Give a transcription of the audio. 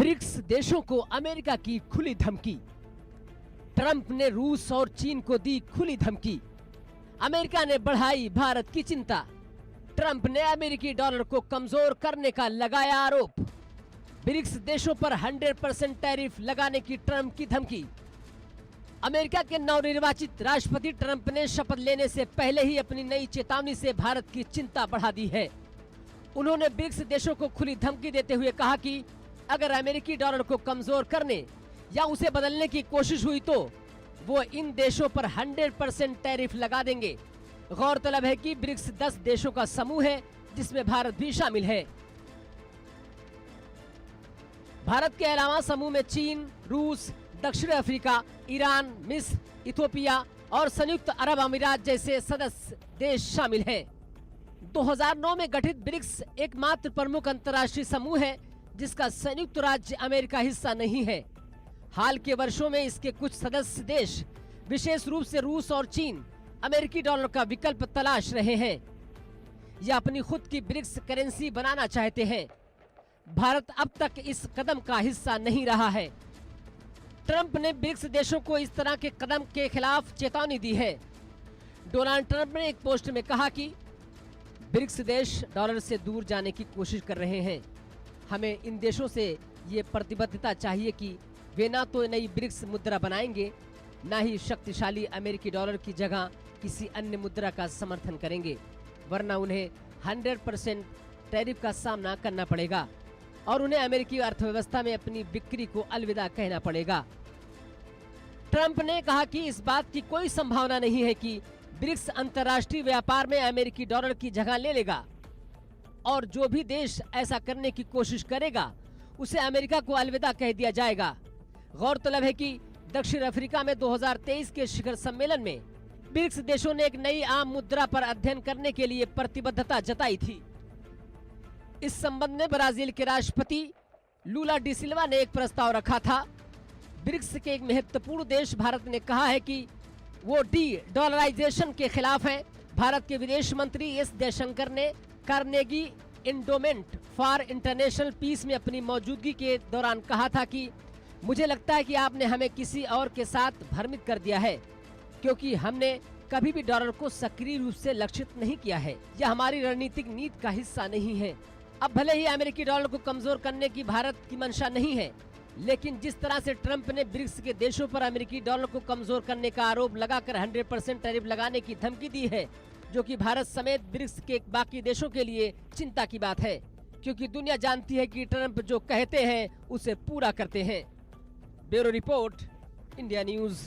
BRICS देशों को America की खुली धमकी। ट्रंप ने रूस और चीन को दी खुली धमकी। अमेरिका ने बढ़ाई भारत की चिंता। ट्रंप ने अमेरिकी डॉलर को कमजोर करने का लगाया आरोप। ब्रिक्स देशों पर 100% टैरिफ लगाने की ट्रंप की धमकी। अमेरिका के नवनिर्वाचित राष्ट्रपति ट्रंप ने शपथ लेने से पहले ही अपनी नई चेतावनी से भारत की चिंता बढ़ा दी है। उन्होंने ब्रिक्स देशों को खुली धमकी देते हुए कहा कि अगर अमेरिकी डॉलर को कमजोर करने या उसे बदलने की कोशिश हुई तो वो इन देशों पर 100% टैरिफ लगा देंगे। गौरतलब है कि ब्रिक्स 10 देशों का समूह है जिसमें भारत भी शामिल है। भारत के अलावा समूह में चीन, रूस, दक्षिण अफ्रीका, ईरान, मिस्र, इथियोपिया और संयुक्त अरब अमीरात जैसे सदस्य देश शामिल हैं। 2009 में गठित ब्रिक्स एकमात्र प्रमुख अंतर्राष्ट्रीय समूह है जिसका संयुक्त राज्य अमेरिका हिस्सा नहीं है। हाल के वर्षों में इसके कुछ सदस्य देश, विशेष रूप से रूस और चीन, अमेरिकी डॉलर का विकल्प तलाश रहे हैं या अपनी खुद की ब्रिक्स करेंसी बनाना चाहते हैं। भारत अब तक इस कदम का हिस्सा नहीं रहा है। ट्रंप ने ब्रिक्स देशों को इस तरह के कदम के खिलाफ चेतावनी दी है। डोनाल्ड ट्रंप ने एक पोस्ट में कहा कि ब्रिक्स देश डॉलर से दूर जाने की कोशिश कर रहे हैं। हमें इन देशों से ये प्रतिबद्धता चाहिए कि वे ना तो नई ब्रिक्स मुद्रा बनाएंगे, ना ही शक्तिशाली अमेरिकी डॉलर की जगह किसी अन्य मुद्रा का समर्थन करेंगे, वरना उन्हें 100% टैरिफ का सामना करना पड़ेगा और उन्हें अमेरिकी अर्थव्यवस्था में अपनी बिक्री को अलविदा कहना पड़ेगा। ट्रंप ने कहा कि इस बात की कोई संभावना नहीं है कि ब्रिक्स अंतर्राष्ट्रीय व्यापार में अमेरिकी डॉलर की जगह ले लेगा और जो भी देश ऐसा करने की कोशिश करेगा उसे अमेरिका को अलविदा कह दिया जाएगा। गौरतलब है कि दक्षिण अफ्रीका में 2023 के शिखर सम्मेलन में ब्रिक्स देशों ने एक नई आम मुद्रा पर अध्ययन करने के लिए प्रतिबद्धता जताई थी। इस संबंध में ब्राजील के राष्ट्रपति लूला डी सिल्वा ने एक प्रस्ताव रखा था। ब्रिक्स के एक महत्वपूर्ण देश भारत ने कहा है कि वो डी-डॉलराइजेशन के खिलाफ है। भारत के विदेश मंत्री एस जयशंकर ने Carnegie Endowment for International Peace में अपनी मौजूदगी के दौरान कहा था कि मुझे लगता है कि आपने हमें किसी और के साथ भ्रमित कर दिया है, क्योंकि हमने कभी भी डॉलर को सक्रिय रूप से लक्षित नहीं किया है। यह हमारी रणनीतिक नीति का हिस्सा नहीं है। अब भले ही अमेरिकी डॉलर को कमजोर करने की भारत की मंशा नहीं है, लेकिन जिस तरह से ट्रंप ने ब्रिक्स के देशों पर अमेरिकी डॉलर को कमजोर करने का आरोप लगाकर 100% टैरिफ लगाने की धमकी दी है, जो कि भारत समेत ब्रिक्स के बाकी देशों के लिए चिंता की बात है, क्योंकि दुनिया जानती है कि ट्रंप जो कहते हैं उसे पूरा करते हैं। Bureau report, India news.